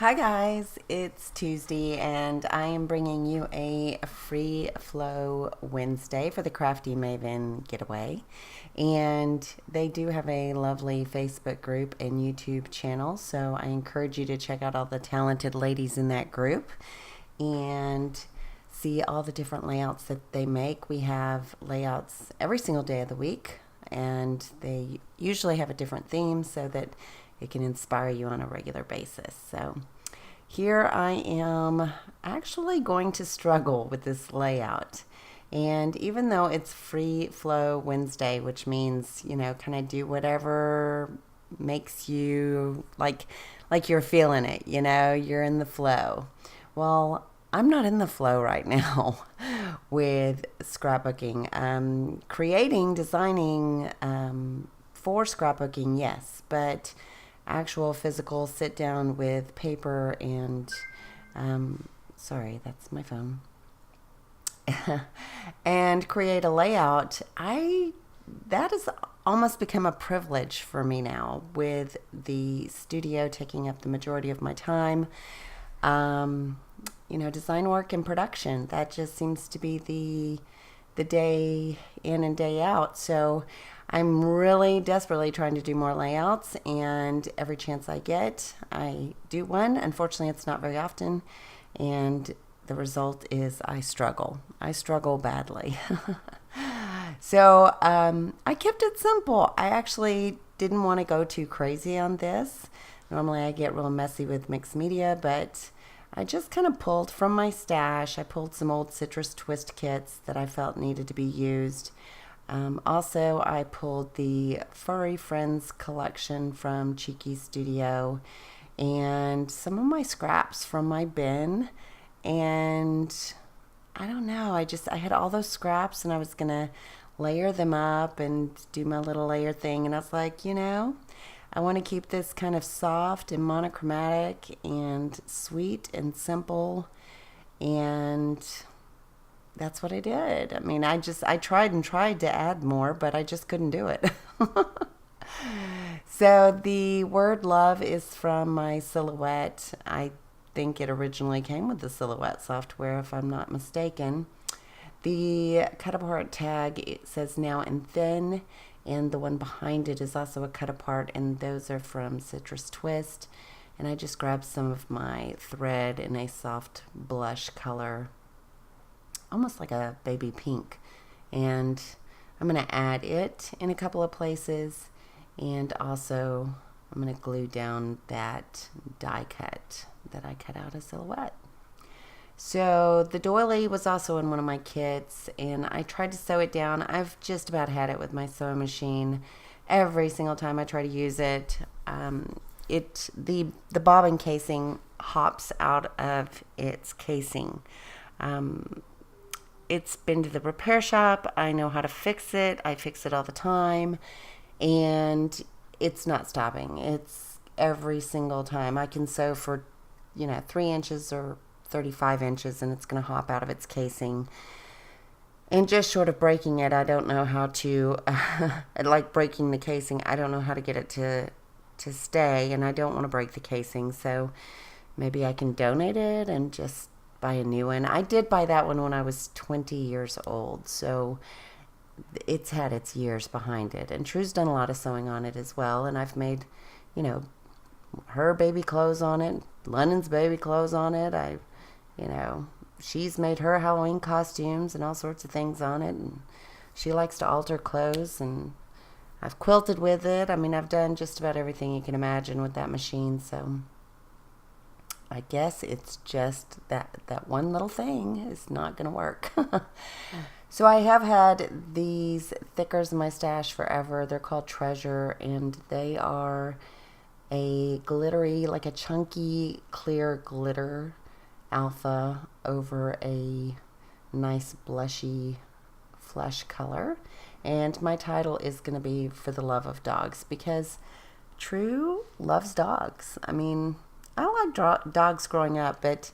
Hi guys, it's Tuesday and I am bringing you a free flow Wednesday for the Crafty Maven getaway. And they do have a lovely Facebook group and YouTube channel, so I encourage you to check out all the talented ladies in that group and see all the different layouts that they make. We have layouts every single day of the week, and they usually have a different theme so that it can inspire you on a regular basis. So here I am actually going to struggle with this layout. And even though it's free flow Wednesday, which means, kind of do whatever makes you like you're feeling it, you're in the flow. Well, I'm not in the flow right now with scrapbooking. Creating, designing for scrapbooking, yes, but actual physical sit down with paper and sorry, that's my phone. And create a layout. That has almost become a privilege for me now, with the studio taking up the majority of my time. Design work and production, that just seems to be the day in and day out. So I'm really desperately trying to do more layouts, and every chance I get, I do one. Unfortunately, it's not very often, and the result is I struggle. I struggle badly. So I kept it simple. I actually didn't want to go too crazy on this. Normally I get real messy with mixed media, but I just kind of pulled from my stash. I pulled some old citrus twist kits that I felt needed to be used. Also, I pulled the Furry Friends collection from Cheeky Studio and some of my scraps from my bin. And I don't know, I had all those scraps and I was going to layer them up and do my little layer thing. And I was like, I want to keep this kind of soft and monochromatic and sweet and simple. And that's what I did. I mean, I tried and tried to add more, but I just couldn't do it. So the word love is from my Silhouette. I think it originally came with the Silhouette software, if I'm not mistaken. The cut apart tag, it says now in thin, and the one behind it is also a cut apart, and those are from Citrus Twist. And I just grabbed some of my thread in a soft blush color, almost like a baby pink, and I'm going to add it in a couple of places, and also I'm going to glue down that die cut that I cut out a Silhouette. So the doily was also in one of my kits, and I tried to sew it down. I've just about had it with my sewing machine. Every single time I try to use it, the bobbin casing hops out of its casing. It's been to the repair shop. I know how to fix it. I fix it all the time, and it's not stopping. It's every single time. I can sew for 3 inches or 35 inches, and it's going to hop out of its casing. And just short of breaking it, I don't know how to like breaking the casing, I don't know how to get it to stay, and I don't want to break the casing. So maybe I can donate it and just buy a new one. I did buy that one when I was 20 years old, so it's had its years behind it. And True's done a lot of sewing on it as well, and I've made, her baby clothes on it, London's baby clothes on it. She's made her Halloween costumes and all sorts of things on it, and she likes to alter clothes, and I've quilted with it. I mean, I've done just about everything you can imagine with that machine, so I guess it's just that one little thing is not going to work. So I have had these thickers in my stash forever. They're called Treasure, and they are a glittery, like a chunky, clear glitter alpha over a nice blushy flesh color. And my title is going to be For the Love of Dogs, because True loves dogs. I mean, I like dogs growing up, but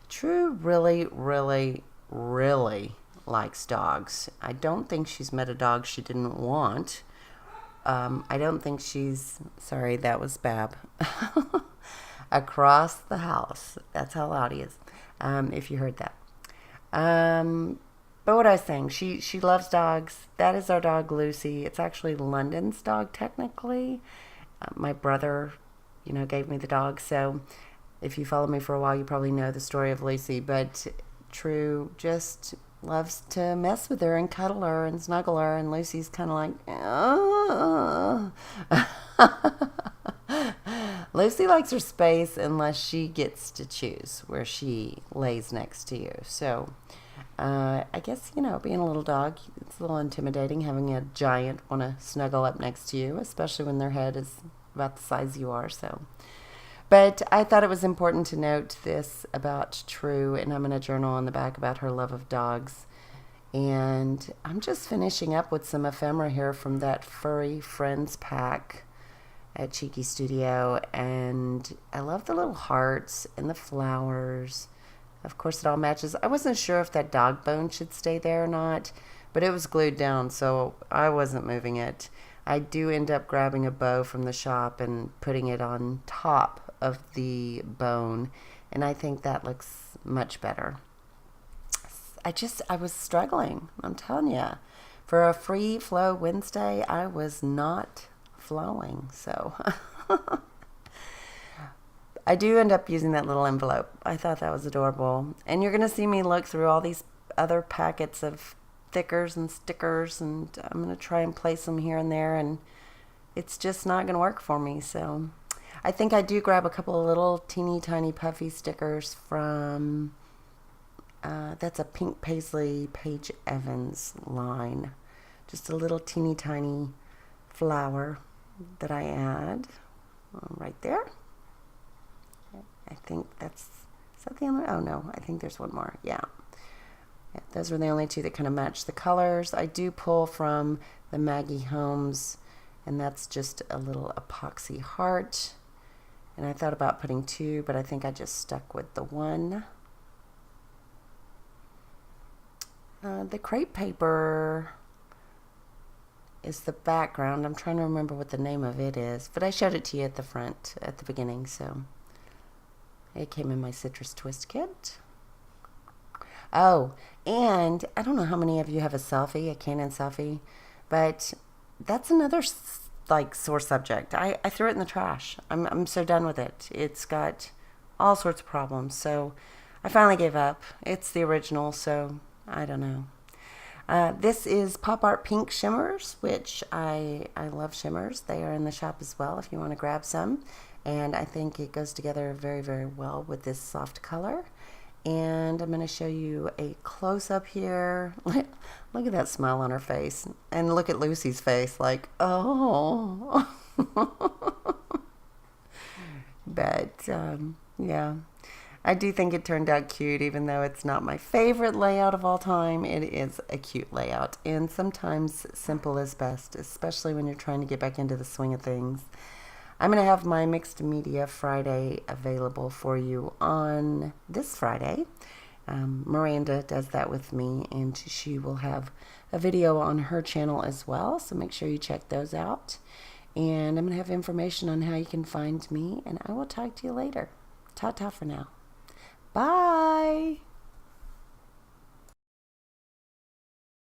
True really, really, really likes dogs. I don't think she's met a dog she didn't want. I don't think she's... Sorry, that was Bab. across the house. That's how loud he is, if you heard that. But what I was saying, she loves dogs. That is our dog, Lucy. It's actually London's dog, technically. My brother, gave me the dog. So if you follow me for a while, you probably know the story of Lucy. But True just loves to mess with her and cuddle her and snuggle her. And Lucy's kind of like, oh. Lucy likes her space unless she gets to choose where she lays next to you. So I guess, being a little dog, it's a little intimidating having a giant want to snuggle up next to you, especially when their head is about the size you are. So, but I thought it was important to note this about True, and I'm going to journal on the back about her love of dogs. And I'm just finishing up with some ephemera here from that Furry Friends pack at Cheeky Studio, and I love the little hearts and the flowers. Of course, it all matches. I wasn't sure if that dog bone should stay there or not, but it was glued down, so I wasn't moving it. I do end up grabbing a bow from the shop and putting it on top of the bone, and I think that looks much better. I was struggling, I'm telling you. For a free flow Wednesday, I was not flowing, so I do end up using that little envelope. I thought that was adorable. And you're going to see me look through all these other packets of thickers and stickers, and I'm going to try and place them here and there, and it's just not going to work for me. So I think I do grab a couple of little teeny tiny puffy stickers from, that's a Pink Paisley Paige Evans line. Just a little teeny tiny flower that I add right there. I think is that the only, oh no, I think there's one more. Yeah, those were the only two that kind of match the colors. I do pull from the Maggie Holmes, and that's just a little epoxy heart. And I thought about putting two, but I think I just stuck with the one. The crepe paper is the background. I'm trying to remember what the name of it is, but I showed it to you at the front at the beginning, so it came in my citrus twist kit. Oh, and I don't know how many of you have a selfie, a Canon selfie, but that's another sore subject. I threw it in the trash. I'm so done with it. It's got all sorts of problems, so I finally gave up. It's the original, so I don't know. This is Pop Art Pink Shimmers, which I love shimmers. They are in the shop as well if you want to grab some. And I think it goes together very, very well with this soft color. And I'm going to show you a close-up here. Look at that smile on her face. And look at Lucy's face, like, oh. But, yeah. I do think it turned out cute, even though it's not my favorite layout of all time. It is a cute layout, and sometimes simple is best, especially when you're trying to get back into the swing of things. I'm going to have my Mixed Media Friday available for you on this Friday. Miranda does that with me, and she will have a video on her channel as well, so make sure you check those out. And I'm going to have information on how you can find me, and I will talk to you later. Ta-ta for now. Bye!